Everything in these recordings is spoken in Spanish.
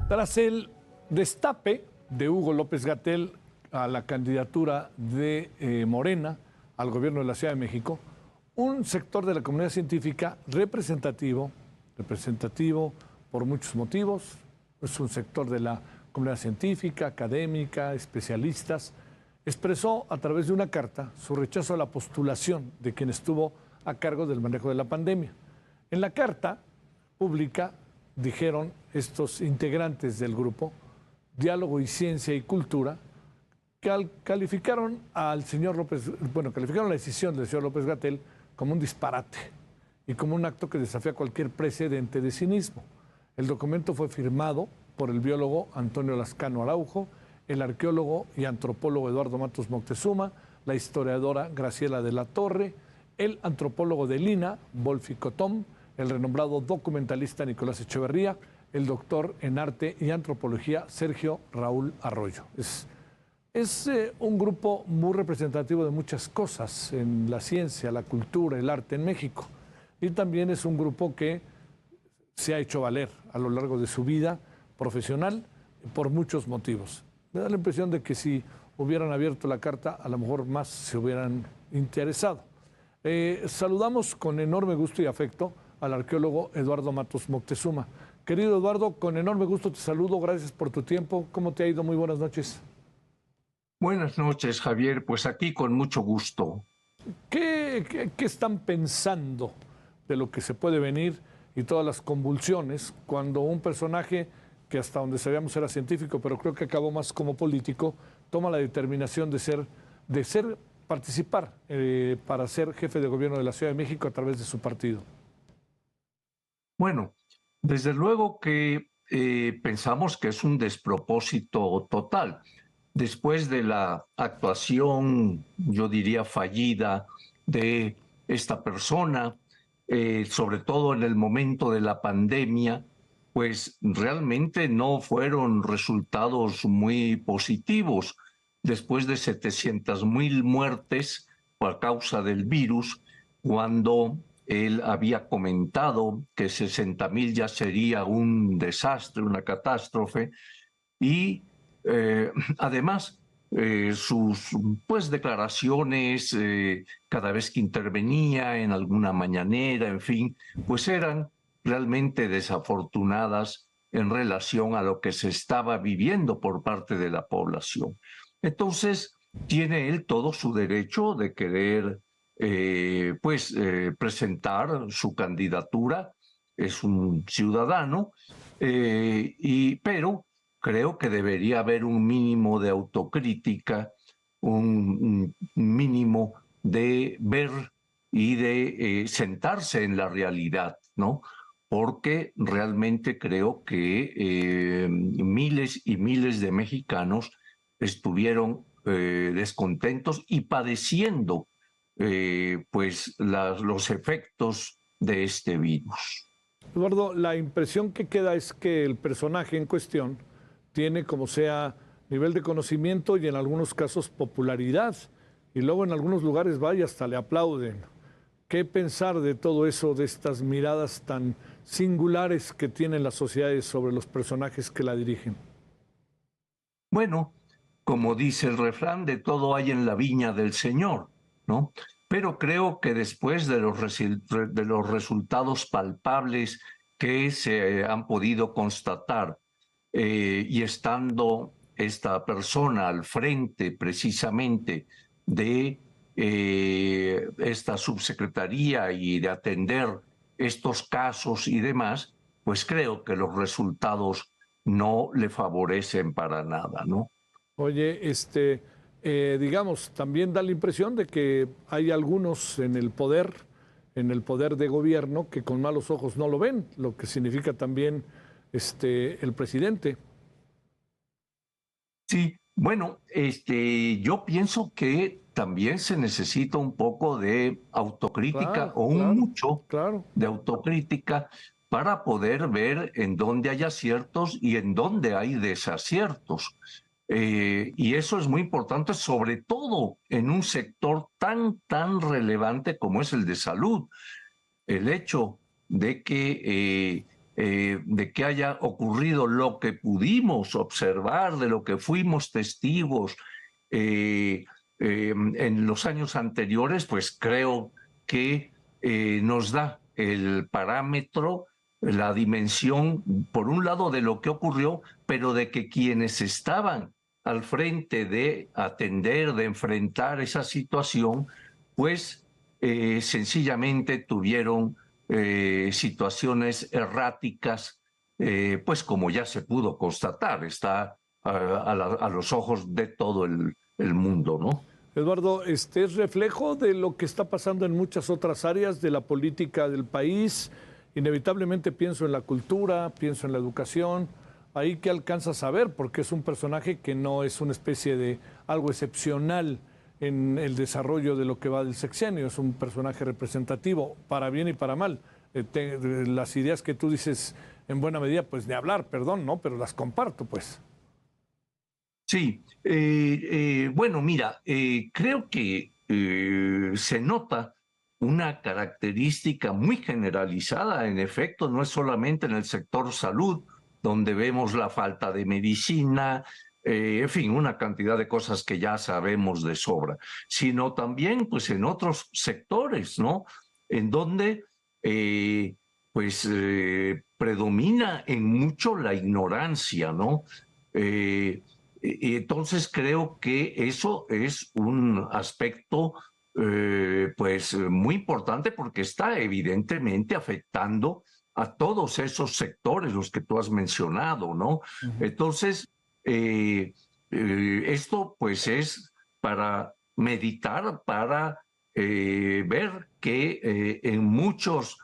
Tras el destape de Hugo López-Gatell a la candidatura de Morena al gobierno de la Ciudad de México, un sector de la comunidad científica representativo por muchos motivos, es un sector de la comunidad científica, académica, especialistas, expresó a través de una carta su rechazo a la postulación de quien estuvo a cargo del manejo de la pandemia. En la carta pública dijeron estos integrantes del grupo Diálogo y Ciencia y Cultura, que calificaron al señor calificaron la decisión del señor López-Gatell como un disparate y como un acto que desafía cualquier precedente de cinismo. El documento fue firmado por el biólogo Antonio Lascano Araujo, el arqueólogo y antropólogo Eduardo Matos Moctezuma, la historiadora Graciela de la Torre, el antropólogo de Lina, Wolfi Cottom, el renombrado documentalista Nicolás Echeverría, el doctor en arte y antropología Sergio Raúl Arroyo. Es un grupo muy representativo de muchas cosas en la ciencia, la cultura, el arte en México. Y también es un grupo que se ha hecho valer a lo largo de su vida profesional por muchos motivos. Me da la impresión de que si hubieran abierto la carta, a lo mejor más se hubieran interesado. Saludamos con enorme gusto y afecto al arqueólogo Eduardo Matos Moctezuma. Querido Eduardo, con enorme gusto te saludo, gracias por tu tiempo. ¿Cómo te ha ido? Muy buenas noches. Buenas noches, Javier. Pues aquí con mucho gusto. ¿Qué están pensando de lo que se puede venir y todas las convulsiones cuando un personaje que hasta donde sabíamos era científico, pero creo que acabó más como político, toma la determinación de participar para ser jefe de gobierno de la Ciudad de México a través de su partido? Bueno, desde luego que pensamos que es un despropósito total. Después de la actuación, yo diría, fallida de esta persona, sobre todo en el momento de la pandemia, pues realmente no fueron resultados muy positivos. Después de 700,000 muertes por causa del virus, cuando él había comentado que 60,000 ya sería un desastre, una catástrofe, y además sus declaraciones cada vez que intervenía en alguna mañanera, en fin, pues eran realmente desafortunadas en relación a lo que se estaba viviendo por parte de la población. Entonces, tiene él todo su derecho de querer presentar su candidatura, es un ciudadano, pero creo que debería haber un mínimo de autocrítica, un mínimo de ver y de sentarse en la realidad, ¿no? Porque realmente creo que miles y miles de mexicanos estuvieron descontentos y padeciendo los efectos de este virus. Eduardo, la impresión que queda es que el personaje en cuestión tiene como sea nivel de conocimiento y en algunos casos popularidad, y luego en algunos lugares vaya hasta le aplauden. ¿Qué pensar de todo eso, de estas miradas tan singulares que tienen las sociedades sobre los personajes que la dirigen? Bueno, como dice el refrán, de todo hay en la viña del Señor, ¿no? Pero creo que después de los resultados palpables que se han podido constatar y estando esta persona al frente precisamente de esta subsecretaría y de atender estos casos y demás, pues creo que los resultados no le favorecen para nada, ¿no? Oye, digamos, también da la impresión de que hay algunos en el poder de gobierno, que con malos ojos no lo ven, lo que significa también el presidente. Sí, bueno, yo pienso que también se necesita un poco de autocrítica Claro, o un claro, mucho claro. de autocrítica para poder ver en dónde hay aciertos y en dónde hay desaciertos. Y eso es muy importante, sobre todo en un sector tan relevante como es el de salud. El hecho de que de que haya ocurrido lo que pudimos observar, de lo que fuimos testigos en los años anteriores, pues creo que nos da el parámetro, la dimensión, por un lado, de lo que ocurrió, pero de que quienes estaban al frente de atender, de enfrentar esa situación, pues sencillamente tuvieron situaciones erráticas, pues como ya se pudo constatar, está a los ojos de todo el mundo, ¿no? Eduardo, este es reflejo de lo que está pasando en muchas otras áreas de la política del país. Inevitablemente pienso en la cultura, pienso en la educación. Ahí que alcanzas a ver, porque es un personaje que no es una especie de algo excepcional en el desarrollo de lo que va del sexenio. Es un personaje representativo, para bien y para mal. Las ideas que tú dices, en buena medida, pues de hablar, perdón, ¿no? Pero las comparto, pues. Sí, bueno, mira, creo que se nota una característica muy generalizada, en efecto, no es solamente en el sector salud, donde vemos la falta de medicina, en fin, una cantidad de cosas que ya sabemos de sobra, sino también pues en otros sectores, ¿no? En donde predomina en mucho la ignorancia, ¿no? Y entonces creo que eso es un aspecto pues muy importante porque está evidentemente afectando a todos esos sectores, los que tú has mencionado, ¿no? Entonces, esto pues es para meditar, para ver que en muchos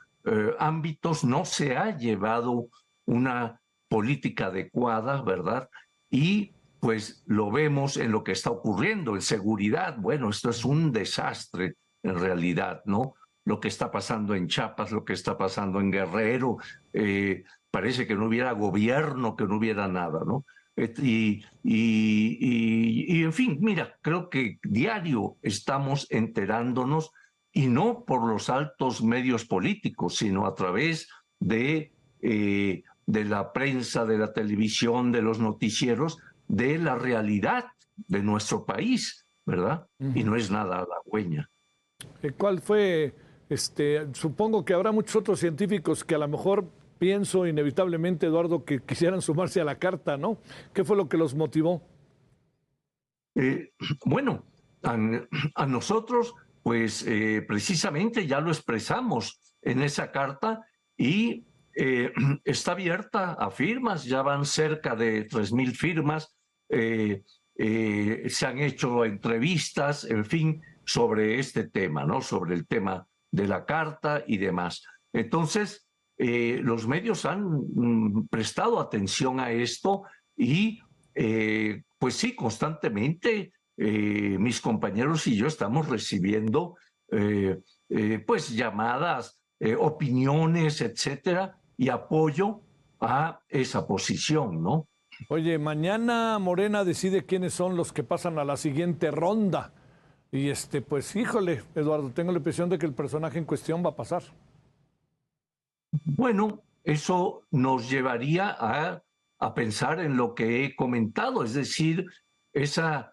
ámbitos no se ha llevado una política adecuada, ¿verdad? Y pues lo vemos en lo que está ocurriendo en seguridad. Bueno, esto es un desastre en realidad, ¿no? Lo que está pasando en Chiapas, lo que está pasando en Guerrero, parece que no hubiera gobierno, que no hubiera nada, ¿no? En fin, mira, creo que diario estamos enterándonos y no por los altos medios políticos, sino a través de la prensa, de la televisión, de los noticieros, de la realidad de nuestro país, ¿verdad? Y no es nada halagüeña. ¿Cuál fue? Supongo que habrá muchos otros científicos que a lo mejor pienso inevitablemente, Eduardo, que quisieran sumarse a la carta, ¿no? ¿Qué fue lo que los motivó? Eh, bueno, a nosotros, pues precisamente ya lo expresamos en esa carta y está abierta a firmas, ya van cerca de 3,000 firmas, se han hecho entrevistas, en fin, sobre este tema, ¿no? Sobre el tema de la carta y demás. Entonces, los medios han prestado atención a esto y pues sí, constantemente mis compañeros y yo estamos recibiendo pues llamadas, opiniones, etcétera, y apoyo a esa posición, ¿no? Oye, mañana Morena decide quiénes son los que pasan a la siguiente ronda. Y pues híjole, Eduardo, tengo la impresión de que el personaje en cuestión va a pasar. Bueno, eso nos llevaría a pensar en lo que he comentado, es decir, esa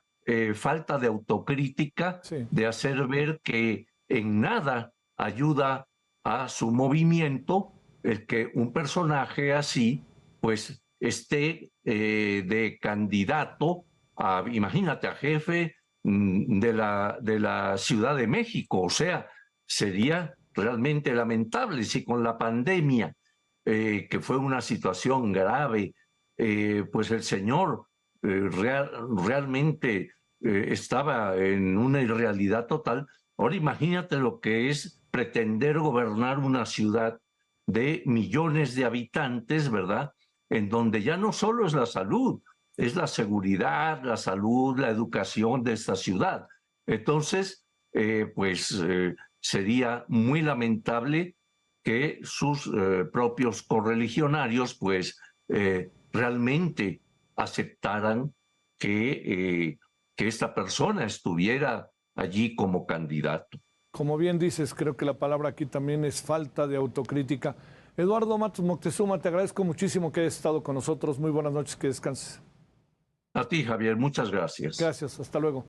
falta de autocrítica, Sí. de hacer ver que en nada ayuda a su movimiento el que un personaje así, pues, esté de candidato a, imagínate, a jefe de la Ciudad de México, o sea, sería realmente lamentable si con la pandemia, que fue una situación grave, pues el señor realmente estaba en una irrealidad total. Ahora imagínate lo que es pretender gobernar una ciudad de millones de habitantes, ¿verdad? En donde ya no solo es la salud, es la seguridad, la salud, la educación de esta ciudad. Entonces, sería muy lamentable que sus propios correligionarios realmente aceptaran que esta persona estuviera allí como candidato. Como bien dices, creo que la palabra aquí también es falta de autocrítica. Eduardo Matos Moctezuma, te agradezco muchísimo que hayas estado con nosotros. Muy buenas noches, que descanses. A ti, Javier, muchas gracias. Gracias, hasta luego.